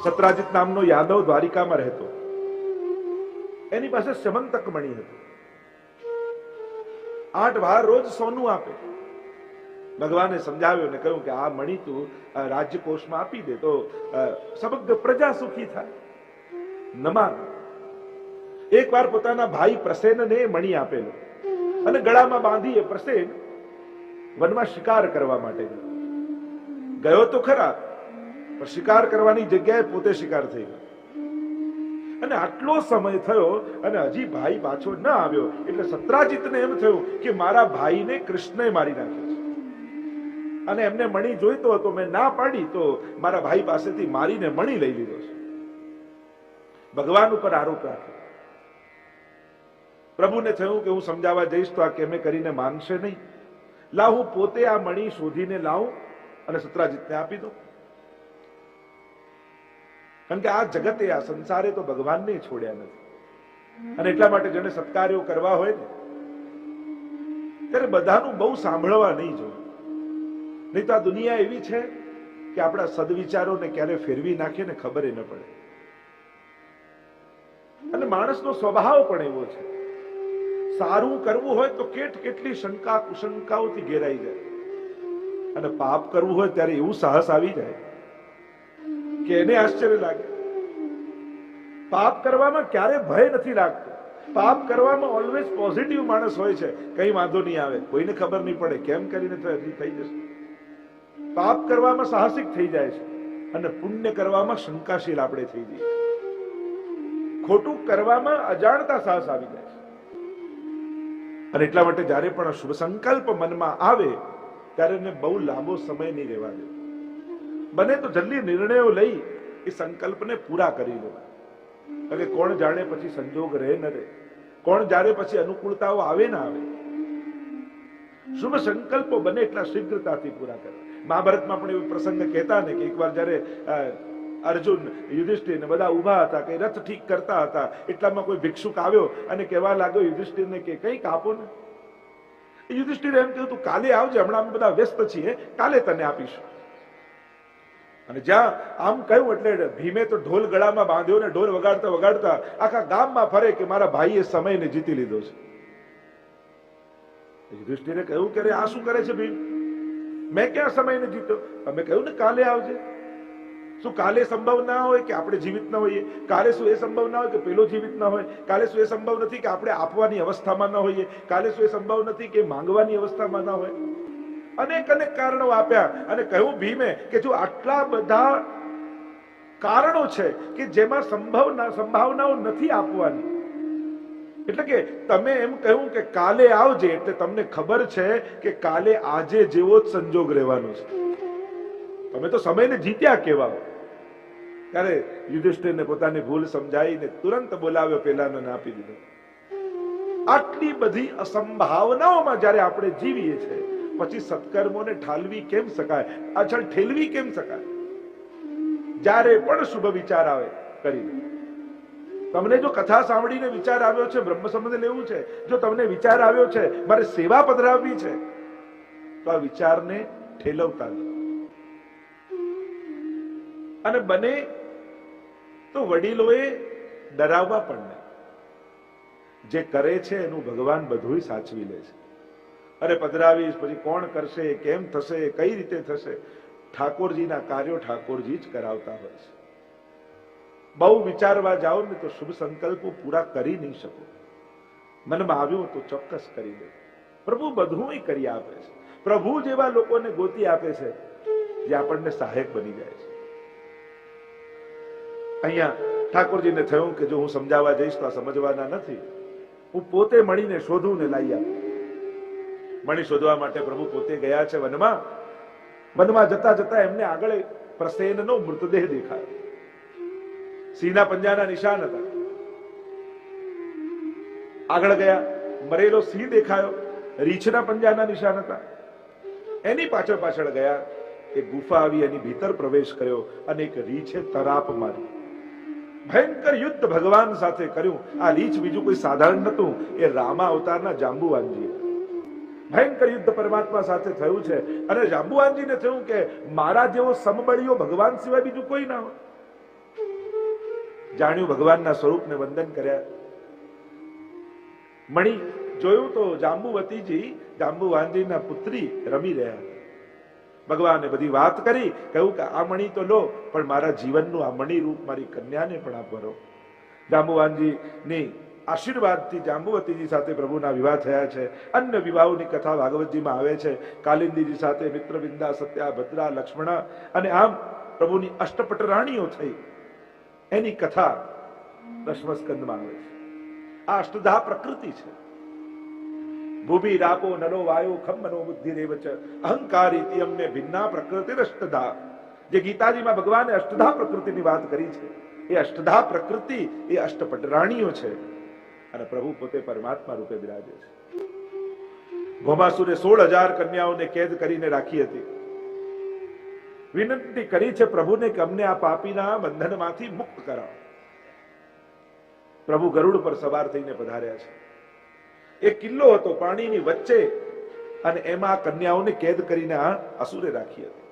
સત્રાજીત નામનો યાદવ દ્વારિકામાં રહેતો. એની પાસે સમંતક મણી હતી. 8 વાર રોજ સોનું આપે. ભગવાને સમજાવ્યો ને કહ્યું કે આ મણી તું રાજ્યકોષમાં આપી દે તો સમગ્ર પ્રજા સુખી થાય. ન માન. એકવાર પોતાના ભાઈ પ્રસેનને મણી આપેલો અને ગળામાં બાંધી એ પ્રસેન વનમાં શિકાર કરવા માટે ગયો તો ખરા, પણ શિકાર કરવાની જગ્યાએ પોતે શિકાર થઈ ગયો. અને આટલો સમય થયો અને હજી ભાઈ પાછો ન આવ્યો એટલે સત્રાજીતને એમ થયું કે મારા ભાઈને કૃષ્ણએ મારી નાખ્યો છે અને એમને મણી જોઈતો હતો, મેં ના પાડી તો મારા ભાઈ પાસેથી મારીને મણી લઈ લીધો છે. ભગવાન ઉપર આરોપ રાખ્યો. પ્રભુને થયું કે હું સમજાવવા જઈશ તો આ કેમે કરીને માનશે નહીં. લાવ હું પોતે આ મણી શોધીને લાવું અને સત્રાજીતને આપી દઉં. કારણ કે આ જગતે, આ સંસારે તો ભગવાનને છોડ્યા નથી. અને એટલા માટે જેને સત્કાર્યો કરવા હોય ને ત્યારે બધાનું બહુ સાંભળવા નહીં જોઈએ. નહીં તો આ દુનિયા એવી છે કે આપણા સદવિચારોને ક્યારે ફેરવી નાખે ને ખબર ન પડે. અને માણસનો સ્વભાવ પણ એવો છે, સારું કરવું હોય તો કેટલી શંકા કુશંકાઓથી ઘેરાઈ જાય, અને પાપ કરવું હોય ત્યારે એવું સાહસ આવી જાય કે એને આશ્ચર્ય લાગે. પાપ કરવામાં ક્યારે ભય નથી લાગતો. પાપ કરવામાં ઓલવેઝ પોઝિટિવ માણસ હોય છે. કઈ વાંધો નહીં આવે, કોઈને ખબર નહીં પડે, કેમ કરીને થઈ જશે. પાપ કરવામાં સાહસિક થઈ જાય છે અને પુણ્ય કરવામાં શંકાશીલ આપણે થઈ જઈએ. ખોટું કરવામાં અજાણતા સાહસ આવી જાય છે. અને એટલા માટે જ્યારે પણ શુભ સંકલ્પ મનમાં આવે ત્યારે એને બહુ લાંબો સમય નહીં રહેવા દે. બને તો જલ્દી નિર્ણયો લઈ એ સંકલ્પને પૂરા કરી લેવા. અને કોણ જાણે પછી સંજોગ રહે ન રહે, કોણ જાણે પછી અનુકૂળતાઓ આવે ના આવે. શુભ સંકલ્પો બને એટલા શીઘ્રતાથી પૂરા કરવા. મહાભારતમાં પણ એવો પ્રસંગ કહેતા ને કે એકવાર જયારે અર્જુન, યુધિષ્ઠિર ને બધા ઉભા હતા, કઈ રથ ઠીક કરતા હતા, એટલામાં કોઈ ભિક્ષુક આવ્યો અને કહેવા લાગ્યો યુધિષ્ઠિરને કે કંઈક આપો ને. યુધિષ્ઠિર એમ કહ્યું તું કાલે આવજે, હમણાં અમે બધા વ્યસ્ત છીએ, કાલે તને આપીશું. અને જ્યાં આમ કહ્યું એટલે ભીમે તો ઢોલ ગળામાં બાંધ્યો ને ઢોલ વગાડતા વગાડતા આખા ગામમાં ફરે કે મારા ભાઈએ સમયને જીતી લીધો છે. યુધિષ્ઠિરે કહ્યું કે આ શું કરે છે ભીમ, મેં ક્યાં સમયને જીત્યો? અમે કહ્યું ને કાલે આવજે. શું કાલે સંભવ ના હોય કે આપણે જીવિત ના હોઈએ? કાલે શું એ સંભવ ના હોય કે પેલો જીવિત ના હોય? કાલે શું એ સંભવ નથી કે આપણે આપવાની અવસ્થામાં ના હોઈએ? કાલે શું એ સંભવ નથી કે માંગવાની અવસ્થામાં ના હોય? અનેક અનેક કારણો આપ્યા અને કહ્યું ભીમે કે જો આટલા બધા કારણો છે કે જેમાં સંભાવનાઓ નથી આપવાની, એટલે કે તમે એમ કહ્યું કે કાલે આવજે એટલે તમને ખબર છે કે કાલે આજે જેવો જ સંજોગ રહેવાનો છે. તમે તો સમયને જીત્યા કેવા. ત્યારે યુધિષ્ઠિરને પોતાની ભૂલ સમજાઈને તુરંત બોલાવ્યો, પેલાને આપી દીધો. આટલી બધી અસંભાવનાઓમાં જ્યારે આપણે જીવીએ છીએ પછી સત્કર્મોને ઠાલવી કેમ શકાય, પાછળ ઠેલવી કેમ શકાય? જ્યારે પણ શુભ વિચાર આવે કરી લે. તમને જો કથા સાંભળીને વિચાર આવ્યો છે બ્રહ્મ સંબંધ લેવું છે, જો તમને વિચાર આવ્યો છે મારે સેવા પધરાવવી છે, તો આ વિચારને ઠેલવતા નહીં. અને બને તો વડીલોએ ડરાવવા પણ નહીં. જે કરે છે એનું ભગવાન બધું સાચવી લે છે. અરે પધરાવીશ પછી કોણ કરશે, કેમ થશે, કઈ રીતે થશે? ઠાકોરજીના કાર્યો ઠાકોરજી જ કરાવતા હોય છે. બહુ વિચારવા જાઓ ને તો શુભ સંકલ્પો પૂરા કરી નહીં શકો. મનમાં આવ્યું તો ચોક્કસ કરી દે. પ્રભુ બધું કરી આપે છે. પ્રભુ જેવા લોકોને ગોતી આપે છે જે આપણને સહાયક બની જાય છે. અહીંયા ઠાકોરજીને થયું કે જો હું સમજાવવા જઈશ તો આ સમજવાના નથી, હું પોતે મણીને શોધું ને લાવી આપું. મણી શોધવા માટે પ્રભુ પોતે ગયા છે વનમાં. વનમાં જતા જતા એમને આગળ પ્રસેનનો મૃતદેહ દેખાયો. સિંહના પંજાના નિશાન હતા. આગળ ગયા, મરેલો સિંહ દેખાયો, રીંછના પંજાના નિશાન હતા. એની પાછળ પાછળ ગયા, એક ગુફા આવી, એની ભીતર પ્રવેશ કર્યો અને એક રીંછે તરાપ મારી. ભયંકર યુદ્ધ ભગવાન સાથે કર્યું. આ રીંછ બીજું કોઈ સાધારણ નતું, એ રામા અવતારના જાંબુવાનજી. ભયંકર યુદ્ધ પરમાત્મા સાથે થયું છે અને જાંબુવાનજીને થયું કે મારા જેવો સમબળીઓ ભગવાન સિવાય બીજું કોઈ ના હોય. જાણ્યું, ભગવાનના સ્વરૂપને વંદન કર્યા. મણી જોયું તો જાંબુવતીજી, જાંબુવાનજીના પુત્રી રમી રહ્યા. ભગવાને બધી વાત કરી, કહ્યું કે આ મણી તો લો, પણ મારા જીવનનું આ મણી રૂપ મારી કન્યાને પણ આપવાનો. જાંબુવાનજીની આશીર્વાદથી જાંબુવતીજી સાથે પ્રભુના વિવાહ થયા છે. અન્ય વિવાહોની કથા ભાગવતજીમાં આવે છે. કાલિંદીજી સાથે મિત્રવિંદા, સત્યા, ભદ્રા, લક્ષ્મણા અને આમ પ્રભુની અષ્ટપટ રાણીઓ થઈ, એની કથા દસમા સ્કંદમાં આવે છે. આ અષ્ટધા પ્રકૃતિ છે. ભૂમિ રાપો નલો વાયો ખમ મનો બુદ્ધિ રેવ ચ અહંકારી તિયમને ભિન્ના પ્રકૃતિ અષ્ટધા. જે ગીતાજીમાં ભગવાને અષ્ટધા પ્રકૃતિની વાત કરી છે, એ અષ્ટધા પ્રકૃતિ એ અષ્ટપટ રાણીઓ છે અને પ્રભુ પોતે પરમાત્મા રૂપે બિરાજે છે. ભૌમાસુરે 16,000 કન્યાઓને કેદ કરીને રાખી હતી. વિનંતી કરી છે પ્રભુને કે અમને આ પાપીના બંધનમાંથી મુક્ત કરાવો. પ્રભુ ગરુડ પર સવાર થઈને પધાર્યા છે. એક કિલ્લો હતો પાણીની વચ્ચે અને એમાં કન્યાઓને કેદ કરીને આ અસુરે રાખી હતી.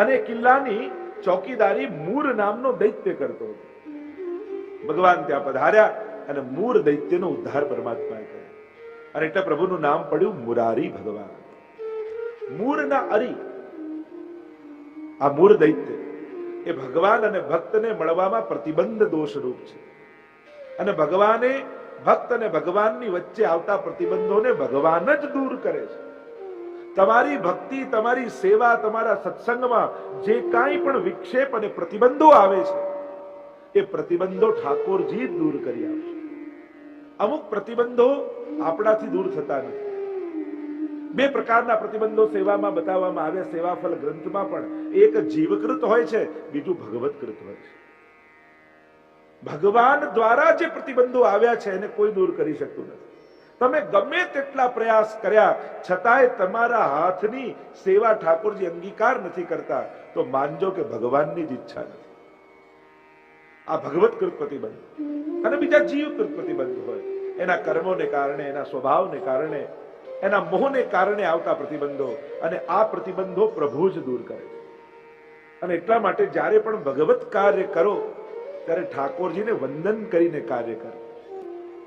અને કિલ્લાની ચોકીદારી મૂર નામનો દૈત્ય કરતો હતો. ભગવાન ત્યાં પધાર્યા અને મૂર દૈત્યનો ઉદ્ધાર પરમાત્માએ કર્યો. અને એટલે પ્રભુનું નામ પડ્યું મુરારી ભગવાન. મૂરના અરી, આ મૂર દૈત્ય એ ભગવાન અને ભક્તને મળવામાં પ્રતિબંધ દોષ રૂપ છે. અને ભગવાને ભક્ત અને ભગવાનની વચ્ચે આવતા પ્રતિબંધોને ભગવાન જ દૂર કરે છે. તમારી ભક્તિ, તમારી સેવા, તમારા સત્સંગમાં જે કાંઈ પણ વિક્ષેપ અને પ્રતિબંધો આવે છે, એ પ્રતિબંધો ઠાકોરજી જ દૂર કરી આપશે. અમુક પ્રતિબંધો આપણાથી દૂર થતા નથી. બે પ્રકારના પ્રતિબંધો સેવામાં બતાવવામાં આવે સેવાફલ ગ્રંથમાં પણ. એક જીવકૃત હોય છે, બીજું ભગવતકૃત હોય છે. ભગવાન દ્વારા જે પ્રતિબંધો આવ્યા છે એને કોઈ દૂર કરી શકતું નથી. તમે ગમે તેટલા પ્રયાસ કર્યા છતાંય તમારા હાથની સેવા ઠાકોરજી અંગીકાર નથી કરતા, તો માનજો કે ભગવાનની જ ઈચ્છા નથી. આ ભગવતકૃત પ્રતિબંધ. અને બીજા જીવકૃત પ્રતિબંધ હોય, એના કર્મોને કારણે, એના સ્વભાવને કારણે, એના મોહને કારણે આવતા પ્રતિબંધો. અને આ પ્રતિબંધો પ્રભુ જ દૂર કરે છે. અને એટલા માટે જ્યારે પણ ભગવત કાર્ય કરો ત્યારે ઠાકોરજીને વંદન કરીને કાર્ય કરો.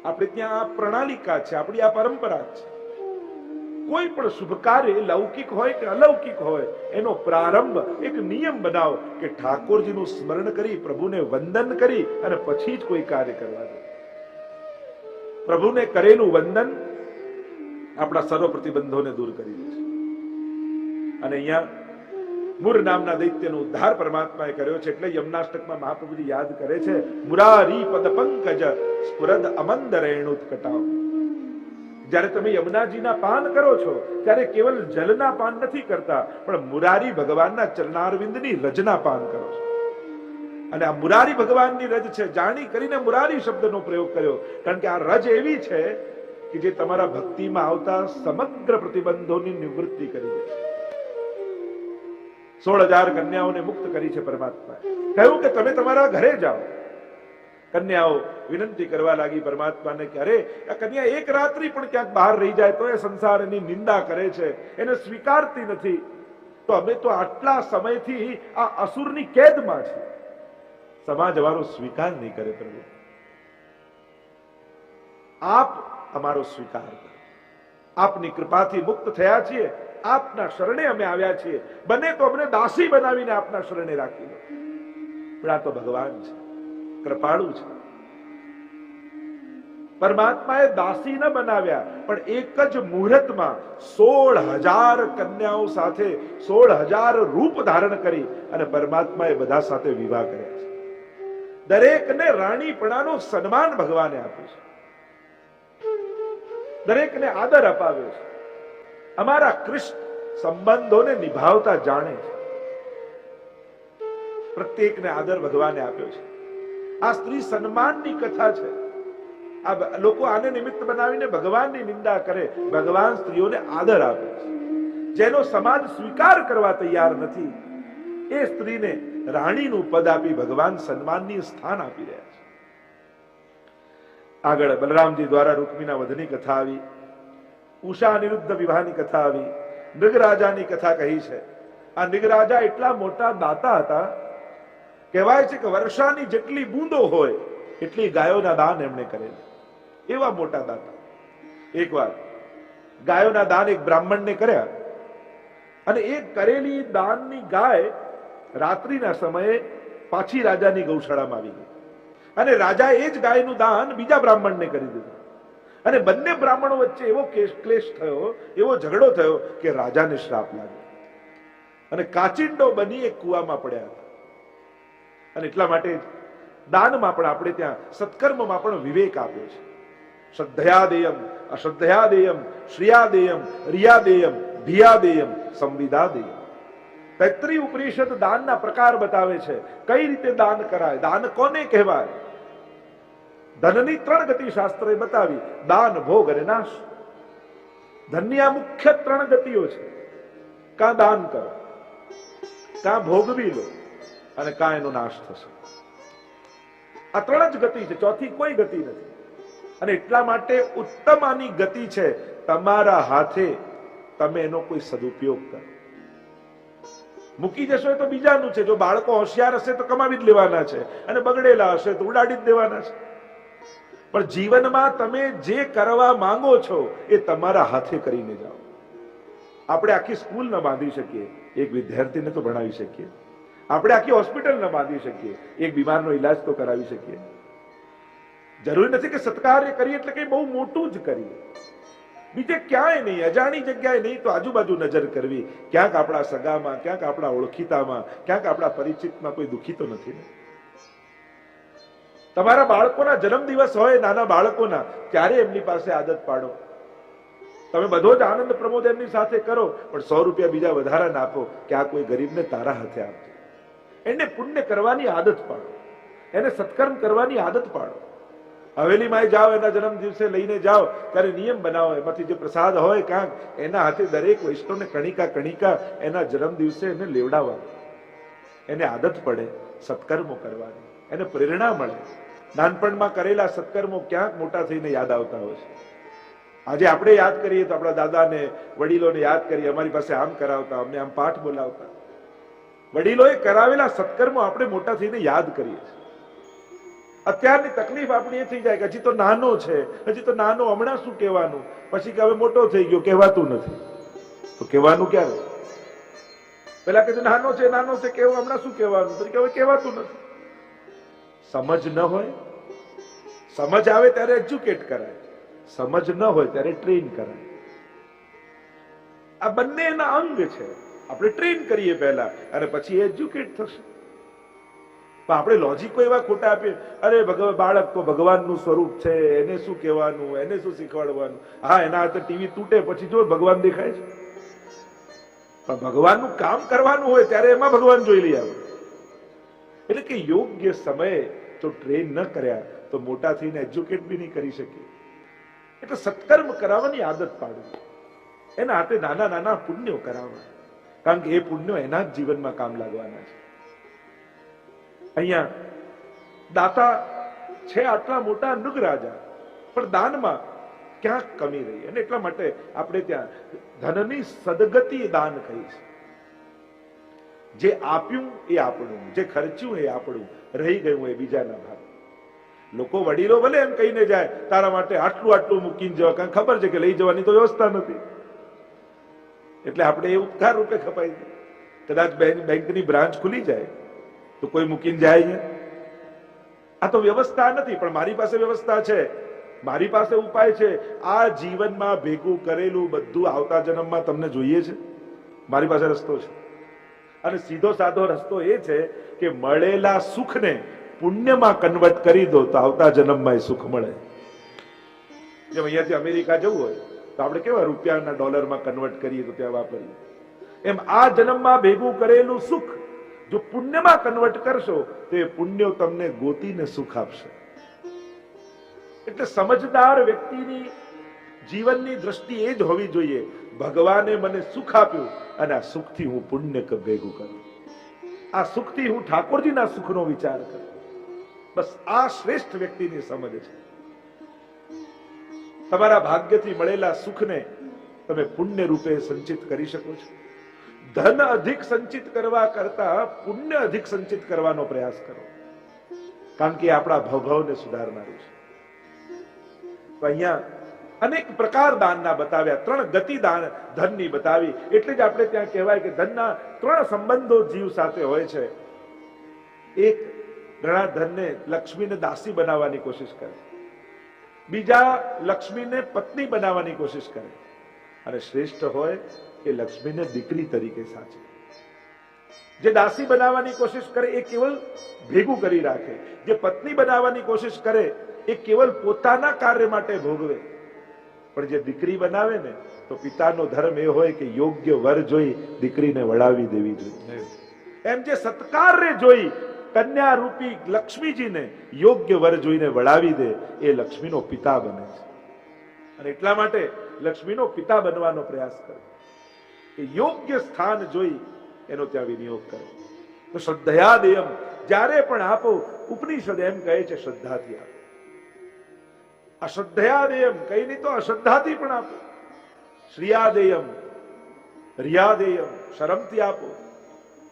આપણે ત્યાં આ પ્રણાલિકા છે, આપણી આ પરંપરા છે. કોઈ પણ શુભ કાર્ય લૌકિક હોય કે અલૌકિક હોય, એનો પ્રારંભ એક નિયમ બનાવો કે ઠાકોરજીનું સ્મરણ કરી, પ્રભુને વંદન કરી અને પછી જ કોઈ કાર્ય કરવા દે. પ્રભુને કરેલું વંદન આપણા સર્વ પ્રતિબંધોને દૂર કરી દે છે. અને અહીંયા મૂર નામના દૈત્યનો ઉદ્ધાર પરમાત્માએ કર્યો છે. એટલે યમનાષ્ટકમાં મહાપ્રભુજી યાદ કરે છે, મુરારી પદ પંકજ સ્ફુરદ અમંદ રેણુત્કટાવ. જ્યારે તમે યમુનાજીના પાન કરો છો ત્યારે કેવલ જલના પાન નથી કરતા, પણ મુરારી ભગવાનના ચરણારવિંદની રજના પાન કરો છો. અને આ મુરારી ભગવાનની રજ છે. જાણી કરીને મુરારી શબ્દનો પ્રયોગ કર્યો, કારણ કે આ રજ એવી છે કે જે તમારા ભક્તિમાં આવતા સમગ્ર પ્રતિબંધોની નિવૃત્તિ કરી દે છે. 16,000 કન્યાઓને મુક્ત કરી છે પરમાત્માએ. કહ્યું કે તમે તમારા ઘરે જાઓ. કન્યાઓ વિનંતી કરવા લાગી પરમાત્માને કે અરે, આ કન્યા એક રાત્રિ પણ ક્યાંક બહાર રહી જાય તો એ સંસારની નિંદા કરે છે, એને સ્વીકારતી નથી. તો અમે તો આટલા સમયથી આ અસુરની કેદમાં છે, સમાજ અમારો સ્વીકાર નહીં કરે. પ્રભુ આપ અમારો સ્વીકાર કરો. આપની કૃપાથી મુક્ત થયા છીએ, આપના શરણે અમે આવ્યા છીએ. બને તો અમને દાસી બનાવીને આપના શરણે રાખી લો. પણ આ તો ભગવાન છે, કૃપાળુ છે. પરમાત્માએ દાસી ન બનાવ્યા, પણ એક જ મુહૂર્તમાં 16,000 કન્યાઓ સાથે 16,000 રૂપ ધારણ કરી અને પરમાત્માએ બધા સાથે વિવાહ કર્યા છે. દરેકને રાણીપણાનું સન્માન ભગવાને આપ્યું છે, દરેકને આદર અપાવ્યો છે. અમારા કૃષ્ણ સંબંધોને નિભાવતા જાણે છે. પ્રત્યેકને આદર ભગવાને આપ્યો છે. આ સ્ત્રી સન્માનની કથા છે. આ લોકો આને નિમિત્ત બનાવીને ભગવાનની નિંદા કરે. ભગવાન સ્ત્રીઓને આદર આપે છે. જેનો સમાજ સ્વીકાર કરવા તૈયાર નથી, એ સ્ત્રીને રાણીનું પદ આપી ભગવાન સન્માનની સ્થાન આપી રહ્યા છે. આગળ બલરામજી દ્વારા રૂકમીના વધની કથા આવી, ઉષા અનિરુદ્ધ વિવાહની કથા આવી, નૃગરાજાની કથા કહી છે. આ નૃગરાજા એટલા મોટા દાતા હતા કહેવાય છે કે વર્ષાની જેટલી બૂંદો હોય એટલી ગાયોના દાન એમણે કરેલા. એવા મોટા દાતા. એકવાર ગાયોના દાન એક બ્રાહ્મણને કર્યા અને એ કરેલી દાનની ગાય રાત્રિના સમયે પાછી રાજાની ગૌશાળામાં આવી ગઈ અને રાજા એ જ ગાયનું દાન બીજા બ્રાહ્મણને કરી દીધું અને બંને બ્રાહ્મણો વચ્ચે એવો ક્લેશ થયો, એવો ઝઘડો થયો કે રાજાને શ્રાપ લાગ્યો અને કાચિંડો બની એક કુવામાં પડ્યા હતા. અને એટલા માટે દાનમાં પણ આપણે ત્યાં સત્કર્મમાં પણ વિવેક આપ્યો છે. શ્રદ્ધયાદેયમ, અશ્રદ્ધયાદેયમ, શ્રિયાદેયમ, રિયાદેયમ, ધિયાદેયમ, સંવિદાદેયમ. તૈત્રીય ઉપનિષદ દાનના પ્રકાર બતાવે છે, કઈ રીતે દાન કરાય, દાન કોને કહેવાય. ધનની 3 ગતિ શાસ્ત્રએ બતાવી, દાન, ભોગ અને નાશ. ધનની આ મુખ્ય 3 ગતિઓ છે. કાં દાન કરો, કાં ભોગવી લો અને કાં એનો નાશ થશે. આ 3 જ ગતિ છે, ચોથી કોઈ ગતિ નથી. અને એટલા માટે ઉત્તમ આની ગતિ છે, તમારા હાથે તમે એનો કોઈ સદુપયોગ કરો. મૂકી જશો તો બીજાનું છે. જો બાળકો હોશિયાર હશે તો કમાવી જ લેવાના છે અને બગડેલા હશે તો ઉડાડી જ દેવાના છે. પણ જીવનમાં તમે જે કરવા માંગો છો એ તમારા હાથે કરીને જાઓ. આપણે આખી સ્કૂલ ન બાંધી શકીએ, એક વિદ્યાર્થીને તો ભણાવી શકીએ. આપણે આખી હોસ્પિટલ ન બાંધી શકીએ, એક બીમારનો ઈલાજ તો કરાવી શકીએ. જરૂરી નથી કે સત્કાર્ય કરીએ એટલે કઈ બહુ મોટું જ કરીએ. બીજે ક્યાંય નહીં, અજાણી જગ્યાએ નહીં તો આજુબાજુ નજર કરવી. ક્યાંક આપણા સગામાં, ક્યાંક આપણા ઓળખીતામાં, ક્યાંક આપણા પરિચિતમાં કોઈ દુઃખી તો નથી ને. તમારા બાળકોના જન્મદિવસ હોય, નાના બાળકોના, ત્યારે એમની પાસે આદત પાડો. તમે બધો જ આનંદ પ્રમોદ એમની સાથે કરો, પણ 100 રૂપિયા બીજા વધારાના આપો કે આ કોઈ ગરીબને તારા હાથે આપજો. એને પુણ્ય કરવાની આદત પાડો, એને સત્કર્મ કરવાની આદત પાડો. હવેલીમાં જાઓ, એના જન્મ દિવસે લઈને જાઓ ત્યારે નિયમ બનાવો, એમાંથી જે પ્રસાદ હોય કાંક એના હાથે દરેક વૈષ્ણવને કણિકા કણિકા એના જન્મ દિવસે એને લેવડાવવાનું. એને આદત પડે સત્કર્મો કરવાની, એને પ્રેરણા મળે. નાનપણમાં કરેલા સત્કર્મો ક્યાંક મોટા થઈને યાદ આવતા હોય છે. આજે આપણે યાદ કરીએ તો આપણા દાદાને, વડીલોને યાદ કરીએ, અમારી પાસે આમ કરાવતા, અમને આમ પાઠ બોલાવતા. વડીલોએ કરાવેલા સત્કર્મો આપણે મોટા થઈને યાદ કરીએ છીએ. અત્યારની તકલીફ આપણી એ થઈ જાય કે હજી તો નાનો છે, હજી તો નાનો, હમણાં શું કહેવાનું, પછી કે હવે મોટો થઈ ગયો કહેવાતું નથી. તો કહેવાનું ક્યારે? પેલા કે નાનો છે, નાનો છે કેવું, હમણાં શું કહેવાનું, પછી હવે કહેવાતું નથી. સમજ ન હોય, સમજ આવે ત્યારે એજ્યુકેટ કરાય, સમજ ન હોય ત્યારે ટ્રેન કરાય. આ બંને એના અંગ છે. આપણે ટ્રેન કરીએ પહેલા અને પછી એજ્યુકેટ થશે. આપણે લોજિકો એવા ખોટા આપીએ, અરે બાળક તો ભગવાનનું સ્વરૂપ છે, એને શું કહેવાનું, એને શું શીખવાડવાનું. હા, એના હાથે ટીવી તૂટે પછી જો ભગવાન દેખાય છે. પણ ભગવાનનું કામ કરવાનું હોય ત્યારે એમાં ભગવાન જોઈ લઈએ આપણે. એટલે કે યોગ્ય સમયે જો ટ્રેન ન કર્યા તો મોટા થઈને એજ્યુકેટ બી નહીં કરી શકીએ. એટલે સત્કર્મ કરાવવાની આદત પાડવી, એના હાથે નાના નાના પુણ્યો કરાવવા, કારણ કે એ પુણ્યો એના જ જીવનમાં કામ લાગવાના છે. અહીંયા દાતા છે આટલા મોટા નૃગ રાજા, પણ દાનમાં ક્યાંક કમી રહી. અને એટલા માટે આપણે ત્યાં ધનની સદગતિ દાન કહી છે. જે આપ્યું એ આપણું, જે ખર્ચ્યું એ આપણું, રહી ગયું એ બીજાના ભાગ. લોકો વડીલો ભલે એમ કહીને જાય તારા માટે આટલું આટલું મૂકીને જવા, કારણ ખબર છે કે લઈ જવાની તો વ્યવસ્થા નથી, એટલે આપણે એ ઉપકાર રૂપે ખપાઈ દે. કદાચ બેંકની બ્રાન્ચ ખુલી જાય તો કોઈ મૂકીને જાય છે. આ તો વ્યવસ્થા નથી, પણ મારી પાસે વ્યવસ્થા છે, મારી પાસે ઉપાય છે. આ જીવનમાં ભેગું કરેલું બધું આવતા જન્મમાં તમને જોઈએ છે. મારી પાસે રસ્તો છે, અને સીધો સાધો રસ્તો એ છે કે મળેલા સુખને પુણ્યમાં કન્વર્ટ કરી દો તો આવતા જન્મમાં એ સુખ મળે. જેમ અહીંયાથી અમેરિકા જવું હોય તો આપણે કેવા રૂપિયાના ડોલરમાં કન્વર્ટ કરીએ તો ત્યાં વાપરીએ, એમ આ જન્મમાં ભેગું કરેલું સુખ જો પુણ્યમાં કન્વર્ટ કરશો તો એ પુણ્ય તમને ગોતીને સુખ આપશે. એટલે સમજદાર વ્યક્તિની જીવનની દ્રષ્ટિ એ જ હોવી જોઈએ, ભગવાને મને સુખ આપ્યું અને આ સુખથી હું પુણ્ય ભેગું કરું, આ સુખથી હું ઠાકોરજીના સુખનો વિચાર કરું. બસ આ શ્રેષ્ઠ વ્યક્તિની સમજ છે. તમારા ભાગ્યથી મળેલા સુખને તમે પુણ્ય રૂપે સંચિત કરી શકો છો. ધન અધિક સંચિત કરવા કરતા પુણ્ય અધિક સંચિત કરવાનો પ્રયાસ કરો, કારણ કે આપણા ભવને સુધારનારું છે. તો અહીંયા અનેક પ્રકાર દાનના બતાવ્યા, 3 ગતિ દાન ધનની બતાવી. એટલે જ આપણે ત્યાં કહેવાય કે ધનના 3 સંબંધો જીવ સાથે હોય છે. એક, ઘણા ધનને લક્ષ્મીને દાસી બનાવવાની કોશિશ કરે, બીજા લક્ષ્મીને પત્ની બનાવવાની કોશિશ કરે, અને શ્રેષ્ઠ હોય એ લક્ષ્મીને દીકરી તરીકે સાચે. જે દાસી બનાવવાની કોશિશ કરે એ કેવલ ભેગું કરી રાખે, જે પત્ની બનાવવાની કોશિશ કરે એ કેવલ પોતાના કાર્ય માટે ભોગવે. પણ જે દીકરી બનાવે ને તો પિતાનો ધર્મ એ હોય કે યોગ્ય વર જોઈ દીકરીને વળાવી દેવી જોઈએ. એમ જે સત્કારને જોઈ કન્યા રૂપી લક્ષ્મીજીને યોગ્ય વર જોઈને વળાવી દે એ લક્ષ્મીનો પિતા બને છે. અને એટલા માટે લક્ષ્મીનો પિતા બનવાનો પ્રયાસ કરો, કે યોગ્ય સ્થાન જોઈ એનો ત્યાં વિનિયોગ કરો. તો શ્રદ્ધયાદેયમ, જ્યારે પણ આપો, ઉપનિષદ એમ કહે છે શ્રદ્ધાથી આપો. આ શ્રદ્ધયાદેયમ કઈ નહીં તો અશ્રદ્ધાથી પણ આપો. શ્રિયાદેયમ, રિયાદેયમ, શરમથી આપો,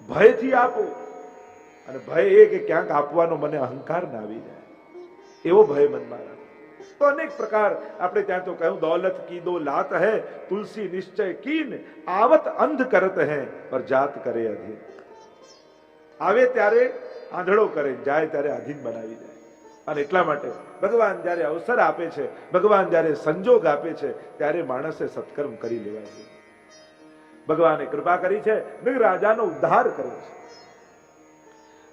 ભયથી આપો. અને ભય એ કે ક્યાંક આપવાનો મને અહંકાર ના આવી જાય, એવો ભય મનમાં રાખો. તો અનેક પ્રકાર આપણે ત્યાં તો કહ્યું, દौलत की दो लात है तुलसी निश्चय कीन, आवत अंध करत है पर जात करे अधीन. આવે ત્યારે આંધળો કરે, જાય ત્યારે અધીન બનાવી જાય. અને એટલા માટે ભગવાન જ્યારે અવસર આપે છે, ભગવાન જ્યારે સંજોગ આપે છે, ત્યારે માણસે સત્કર્મ કરી લેવા જોઈએ. ભગવાને કૃપા કરી છે, મેઘરાજાનો ઉદ્ધાર કર્યો છે.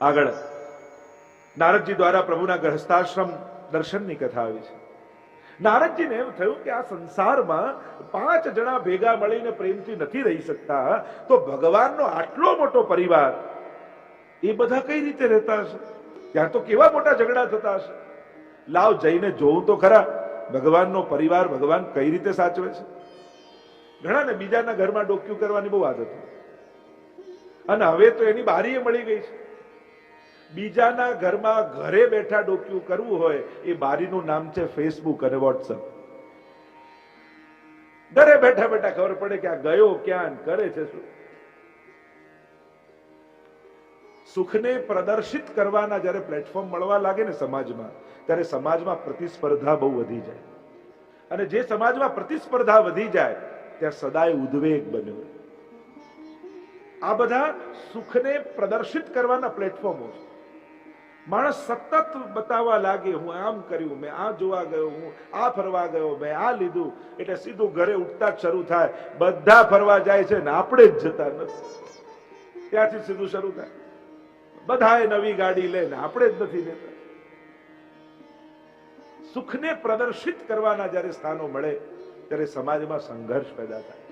આગળ નારદજી દ્વારા પ્રભુના ગ્રહસ્થાશ્રમ દર્શનની કથા આવી છે. નારદજીને એમ થયું કે આ સંસારમાં 5 જણા ભેગા મળીને પ્રેમથી નથી રહી શકતા, તો ભગવાનનો આટલો મોટો પરિવાર એ બધા કઈ રીતે રહેતા હશે? ત્યાં તો કેવા મોટા ઝઘડા થતા હશે. લાવ જઈને જોવું તો ખરા ભગવાનનો પરિવાર ભગવાન કઈ રીતે સાચવે છે. ઘણા ને બીજાના ઘરમાં ડોક્યું કરવાની બહુ આદત હોય, અને હવે તો એની બારીએ મળી ગઈ છે. બીજાના ઘરમાં ઘરે બેઠા ડોક્યું કરવું હોય, એ બારીનું નામ છે ફેસબુક અને વોટ્સઅપ. ઘરે બેઠા બેઠા ખબર પડે કે આ ગયો ક્યાં, કરે છે શું. સુખને પ્રદર્શિત કરવાના જ્યારે પ્લેટફોર્મ મળવા લાગે ને સમાજમાં, ત્યારે સમાજમાં પ્રતિસ્પર્ધા બહુ વધી જાય. અને જે સમાજમાં પ્રતિસ્પર્ધા વધી જાય ત્યાં સદાય ઉદ્વેગ બન્યો. આ બધા સુખને પ્રદર્શિત કરવાના પ્લેટફોર્મો છે. માણસ સતત બતાવવા લાગે, હું આમ કર્યું, મેં આ જોવા ગયો, હું આ ફરવા ગયો, મેં આ લીધું, એટલે સીધું ઘરે ઉઠતા જ શરૂ થાય, બધા ફરવા જાય છે ને આપણે જ જતા નથી. ત્યાંથી સીધું શરૂ થાય, બધાએ નવી ગાડી લે ને આપણે જ નથી લેતા. સુખને પ્રદર્શિત કરવાના જ્યારે સ્થાનો મળે ત્યારે સમાજમાં સંઘર્ષ પેદા થાય.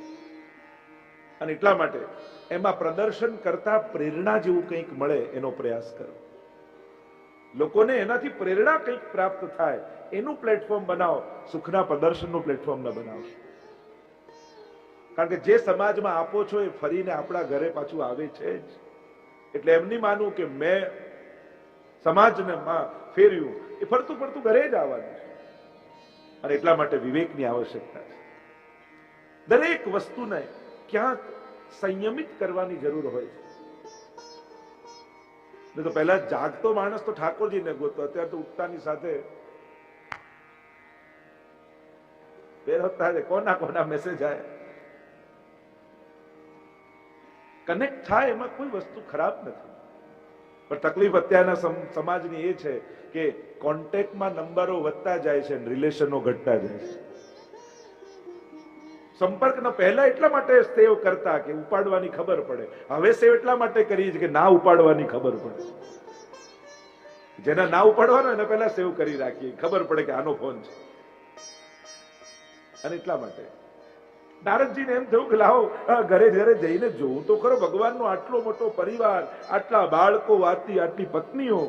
અને એટલા માટે એમાં પ્રદર્શન કરતા પ્રેરણા જેવું કંઈક મળે એનો પ્રયાસ કરો. લોકોને એનાથી પ્રેરણા કંઈક પ્રાપ્ત થાય એનું પ્લેટફોર્મ બનાવો, સુખના પ્રદર્શનનું પ્લેટફોર્મ ન બનાવશો. કારણ કે જે સમાજમાં આપો છો એ ફરીને આપણા ઘરે પાછું આવે છે જ. એટલે એમ નહીં માનવું કે મેં સમાજને ફેર્યું, એ ફરતું ફરતું ઘરે જ આવવાનું છે. અને એટલા માટે વિવેકની આવશ્યકતા છે. દરેક વસ્તુને ક્યાંક સંયમિત કરવાની જરૂર હોય છે. તો પહેલા જાગતો માણસ તો ઠાકોરજીને ગોતો, અત્યારે તો ઉઠતાની સાથે ફેર હોતા છે, કોના કોના મેસેજ આવે, કનેક્ટ થાય, એમાં કોઈ વસ્તુ ખરાબ નથી. પણ તકલીફ અત્યારના સમાજની એ છે કે કોન્ટેક્ટમાં નંબરો વધતા જાય છે, રિલેશનો ઘટતા જાય છે. સંપર્કના પહેલા એટલા માટે સેવ કરતા કે ઉપાડવાની ખબર પડે, હવે સેવ એટલા માટે કરીએ છીએ કે ના ઉપાડવાની ખબર પડે. જેના ના ઉપાડવાનો એને પહેલા સેવ કરી રાખીએ, ખબર પડે કે આનો ફોન છે. અને એટલા માટે નારદજીને એમ થયું કે લાવો ઘરે ઘરે જઈને જોવું તો ખરો, ભગવાનનો આટલો મોટો પરિવાર, આટલા બાળકો, આટલી પત્નીઓ,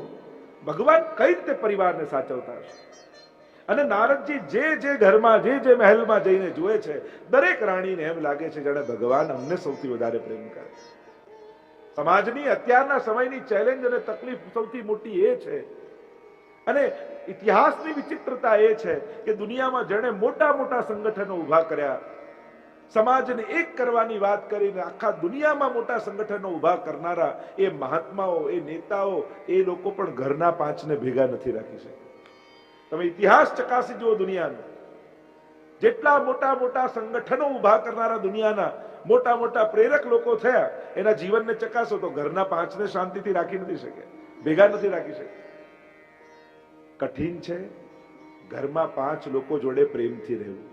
ભગવાન કઈ રીતે પરિવારને સાચવતા હશે. અને નારદજી જે ઘરમાં, જે મહેલમાં જઈને જુએ છે, દરેક રાણીને એમ લાગે છે જાણે ભગવાન અમને સૌથી વધારે પ્રેમ કરે. સમાજની અત્યારના સમયની ચેલેન્જ અને તકલીફ સૌથી મોટી એ છે. અને ઇતિહાસની વિચિત્રતા એ છે કે દુનિયામાં જેણે મોટા મોટા સંગઠનો ઉભા કર્યા, સમાજને એક કરવાની વાત કરીને આખા દુનિયામાં મોટા સંગઠનો ઉભા કરનારા એ મહાત્માઓ, એ નેતાઓ, એ લોકો પણ ઘરના 5ને ભેગા નથી રાખી શકતા. તમે ઇતિહાસ ચકાસી જુઓ દુનિયાનો. જેટલા મોટા મોટા સંગઠનો ઉભા કરનારા દુનિયાના મોટા મોટા પ્રેરક લોકો થયા, એના જીવનને ચકાસો તો ઘરના 5ને શાંતિથી રાખી નથી શકે, ભેગા નથી રાખી શકે. કઠિન છે ઘરમાં 5 લોકો જોડે પ્રેમથી રહેવું.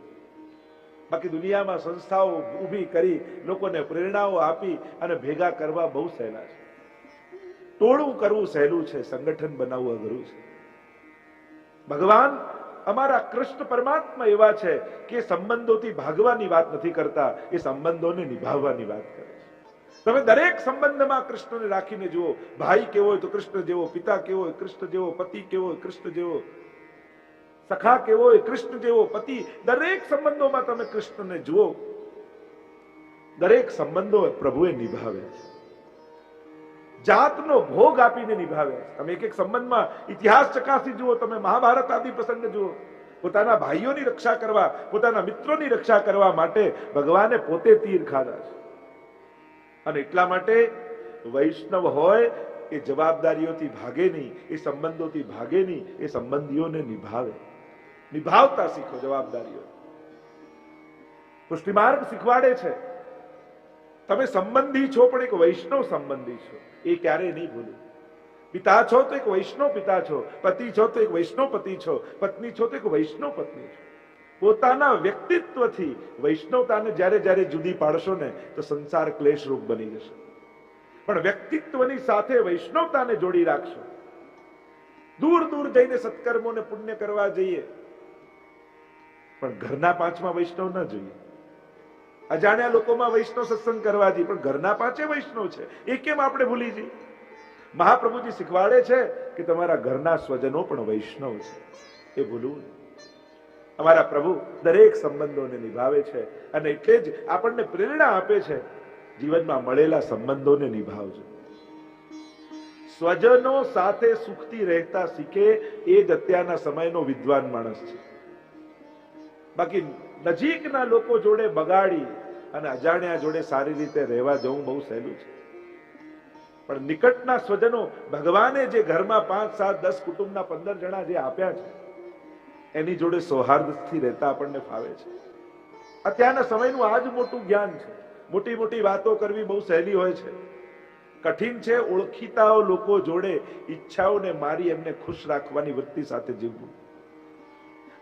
બાકી દુનિયામાં સંસ્થાઓ ઊભી કરી લોકોને પ્રેરણાઓ આપી અને ભેગા કરવા બહુ સહેલા છે. ટોળું કરવું સહેલું છે, સંગઠન બનાવવું અઘરું છે. ભગવાન અમારા કૃષ્ણ પરમાત્મા એવા છે કે સંબંધોથી ભાગવાની વાત નથી કરતા, એ સંબંધોને નિભાવવાની વાત કરે છે. તમે દરેક સંબંધમાં કૃષ્ણને રાખીને જુઓ. ભાઈ કેવો હોય તો કૃષ્ણ જેવો, પિતા કેવો હોય કૃષ્ણ જેવો, પતિ કેવો હોય કૃષ્ણ જેવો, સખા કેવો હોય કૃષ્ણ જેવો પતિ. દરેક સંબંધોમાં તમે કૃષ્ણને જુઓ. દરેક સંબંધો પ્રભુએ નિભાવ્યા છે, જાતનો ભોગ આપીને નિભાવ્યા છે. તમે એક એક સંબંધમાં ઇતિહાસ ચકાસી જુઓ, તમે મહાભારત આદિ પ્રસંગ જુઓ. પોતાના ભાઈઓની રક્ષા કરવા, પોતાના મિત્રોની રક્ષા કરવા માટે ભગવાને પોતે તીર ખાધા છે. અને એટલા માટે વૈષ્ણવ હોય એ જવાબદારીઓથી ભાગે નહીં, એ સંબંધોથી ભાગે નહીં, એ સંબંધીઓને નિભાવે. નિભાવતા શીખો જવાબદારીઓ. પુષ્ટિમાર્ગ શીખવાડે છે તમે સંબંધી છો પણ એક વૈષ્ણવ સંબંધી છો, એ ક્યારેય નહીં ભૂલું. પિતા છો તો એક વૈષ્ણવ પિતા છો, પતિ છો તો એક વૈષ્ણવ પતિ છો, પત્ની છો તો એક વૈષ્ણવ પત્ની છો. પોતાના વ્યક્તિત્વથી વૈષ્ણવતાને જ્યારે જ્યારે જુદી પાડશો ને તો સંસાર ક્લેશરૂપ બની જશે. પણ વ્યક્તિત્વની સાથે વૈષ્ણવતાને જોડી રાખશો. દૂર દૂર જઈને સત્કર્મોને પુણ્ય કરવા જઈએ, પણ ઘરના 5માં વૈષ્ણવ ન જોઈએ. અજાણ્યા લોકોમાં વૈષ્ણવ સત્સંગ કરવા જઈએ, પણ ઘરના 5 વૈષ્ણવ છે, એ કેમ આપણે ભૂલી જઈએ? મહાપ્રભુજી શીખવાડે છે કે તમારા ઘરના સ્વજનો પણ વૈષ્ણવ છે, એ ભૂલવું નહીં. અમારા પ્રભુ દરેક સંબંધોને નિભાવે છે અને એટલે જ આપણને પ્રેરણા આપે છે, જીવનમાં મળેલા સંબંધોને નિભાવજો. સ્વજનો સાથે સુખથી રહેતા શીખે એ જ અત્યારના સમયનો વિદ્વાન માણસ છે. બાકી નજીકના લોકો જોડે બગાડી અને અજાણ્યા જોડે સારી રીતે રહેવા જવું બહુ સહેલું છે. પણ નિકટના સ્વજનો, ભગવાને જે ઘરમાં 5, 7, 10 કુટુંબના 15 જણા જે આપ્યા છે, એની જોડે સૌહાર્દથી રહેતા આપણને ફાવે છે. અત્યારના સમયનું આ જ મોટું જ્ઞાન છે. મોટી મોટી વાતો કરવી બહુ સહેલી હોય છે, કઠિન છે ઓળખીતાઓ લોકો જોડે ઈચ્છાઓને મારી એમને ખુશ રાખવાની વૃત્તિ સાથે જીવવું.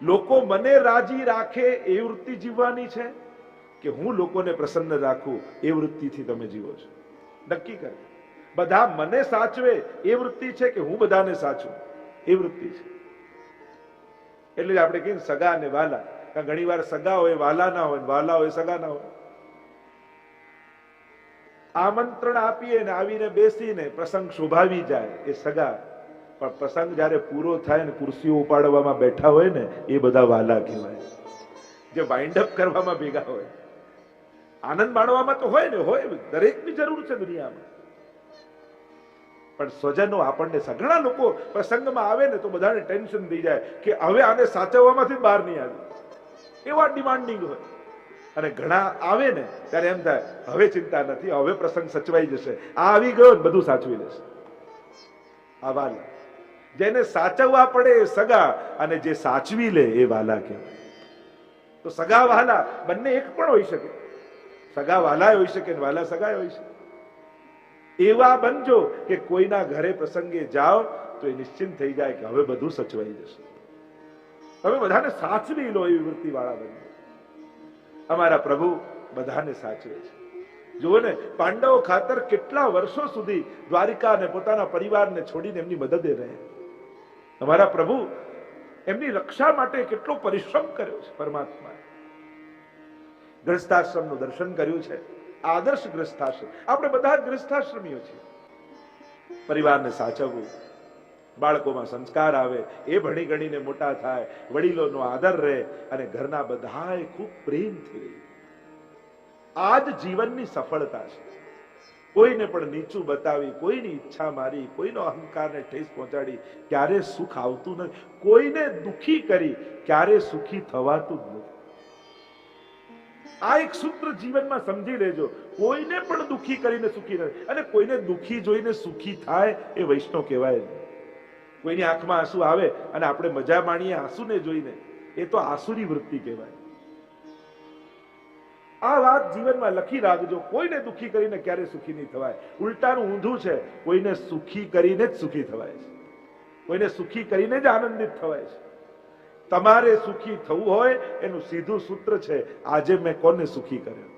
લોકો મને રાજી રાખે એ વૃત્તિ જીવવાની છે કે હું લોકોને પ્રસન્ન રાખું એ વૃત્તિથી તમે જીવો છો? નક્કી કરો. બધા મને સાચવે એ વૃત્તિ છે કે હું બધાને સાચું એ વૃત્તિ છે? એટલે આપણે કહીએ સગા અને વાલા. ઘણી વાર સગા હોય વાલા ના હોય, વાલા હોય સગા ના હોય. આમંત્રણ આપીએ ને આવીને બેસીને પ્રસંગ શોભાવી જાય એ સગા, પણ પ્રસંગ જયારે પૂરો થાય ને ખુરશીઓ ઉપાડવામાં બેઠા હોય ને એ બધા વાલા કહેવાય. જે વાઇન્ડ અપ કરવામાં ભેગા હોય, આનંદ માણવામાં તો હોય ને હોય, દરેકની જરૂર છે દુનિયામાં. પણ સ્વજનો આપણને, ઘણા લોકો પ્રસંગમાં આવે ને તો બધાને ટેન્શન થઈ જાય કે હવે આને સાચવવામાંથી બહાર નહીં આવે, એવા ડિમાન્ડિંગ હોય. અને ઘણા આવે ને ત્યારે એમ થાય હવે ચિંતા નથી, હવે પ્રસંગ સચવાઈ જશે, આ આવી ગયો ને બધું સાચવી લેશે. આ વાલા. જેને સાચવવા પડે એ સગા, અને જે સાચવી લે એ વાલા કહેવાય. તો સગા વાલા બંને એક પણ હોઈ શકે. સગા વાલા હોઈ શકે, વાલા સગા હોઈ શકે. એવા બનજો કે કોઈના ઘરે પ્રસંગે જાઓ તો એ નિશ્ચિંત થઈ જાય કે હવે બધું સચવાઈ જશે. તમે બધાને સાચવી લો એવી વૃત્તિ વાળા બનજો. અમારા પ્રભુ બધાને સાચવે છે. જુઓ ને, પાંડવો ખાતર કેટલા વર્ષો સુધી દ્વારિકા અને પોતાના પરિવારને છોડીને એમની મદદે રહે. અમારા પ્રભુ એમની રક્ષા માટે કેટલો પરિશ્રમ કર્યો છે પરમાત્માએ. ગૃહસ્થાશ્રમનું દર્શન કર્યું છે. આદર્શ ગૃહસ્થાશ્રમ. આપણે બધા જ ગૃહસ્થાશ્રમીઓ છીએ. પરિવારને સાચવવું, બાળકોમાં સંસ્કાર આવે, એ ભણી ગણીને મોટા થાય, વડીલોનો આદર રહે અને ઘરના બધાએ ખૂબ પ્રેમથી રહે. આ જ જીવનની સફળતા છે. કોઈને પણ નીચું બતાવી, કોઈની ઈચ્છા મારી, કોઈનો અહંકારને ઠેસ પહોંચાડી ક્યારે સુખ આવતું નથી. કોઈને દુખી કરી ક્યારે સુખી થવાતું જ નથી. આ એક સૂત્ર જીવનમાં સમજી લેજો. કોઈને પણ દુખી કરીને સુખી નથી, અને કોઈને દુખી જોઈને સુખી થાય એ વૈષ્ણવ કહેવાય નહીં. કોઈની આંખમાં આંસુ આવે અને આપણે મજા માણીએ આંસુને જોઈને, એ તો આસુરી વૃત્તિ કહેવાય. આ વાત જીવનમાં લખી રાખજો. કોઈને દુખી કરીને ક્યારે સુખી નહીં થવાય. ઉલટાનું ઊંધું છે, કોઈને સુખી કરીને જ સુખી થવાય છે. કોઈને સુખી કરીને જ આનંદિત થવાય છે. તમારે સુખી થવું હોય એનું સીધું સૂત્ર છે, આજે મેં કોને સુખી કર્યો.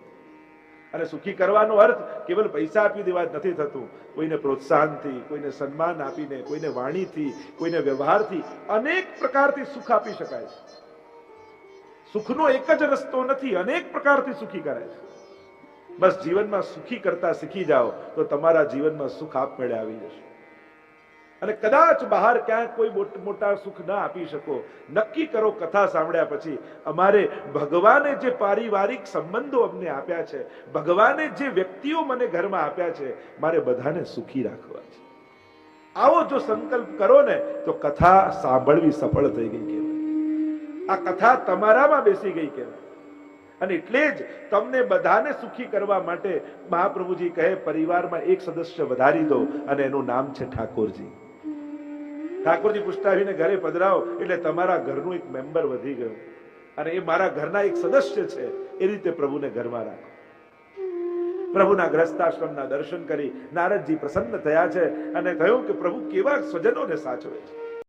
અને સુખી કરવાનો અર્થ કેવલ પૈસા આપી દેવા જ નથી થતું. કોઈને પ્રોત્સાહનથી, કોઈને સન્માન આપીને, કોઈને વાણીથી, કોઈને વ્યવહારથી, અનેક પ્રકારથી સુખ આપી શકાય છે. સુખનો એક જ રસ્તો નથી, અનેક પ્રકારથી સુખી કરાય છે. બસ જીવનમાં સુખી કરતા શીખી જાઓ તો તમારા જીવનમાં સુખ આપમેળે આવી જશે. અને કદાચ બહાર ક્યાંક કોઈ મોટા સુખ ના આપી શકો, નક્કી કરો કથા સાંભળ્યા પછી, અમારે ભગવાને જે પારિવારિક સંબંધો અમને આપ્યા છે, ભગવાને જે વ્યક્તિઓ મને ઘરમાં આપ્યા છે, મારે બધાને સુખી રાખવા છે. આવો જો સંકલ્પ કરો ને તો કથા સાંભળવી સફળ થઈ ગઈ કહેવાય. આ કથા તમારામાં બેસી ગઈ કહેવાય. અને એટલે જ તમને બધાને સુખી કરવા માટે મહાપ્રભુજી કહે, પરિવારમાં એક સદસ્ય વધારી દો અને એનું નામ છે ઠાકોરજી. ઠાકોરજી પુષ્ટાવીને ઘરે પધરાવો એટલે તમારા ઘરનું એક મેમ્બર વધી ગયું, અને એ મારા ઘરના એક સદસ્ય છે, એ રીતે પ્રભુને ઘરમાં રાખો. પ્રભુના ગ્રસ્તાશ્રમના દર્શન કરી નારદજી પ્રસન્ન થયા છે અને કહ્યું કે પ્રભુ કેવા સ્વજનોને સાચવે છે.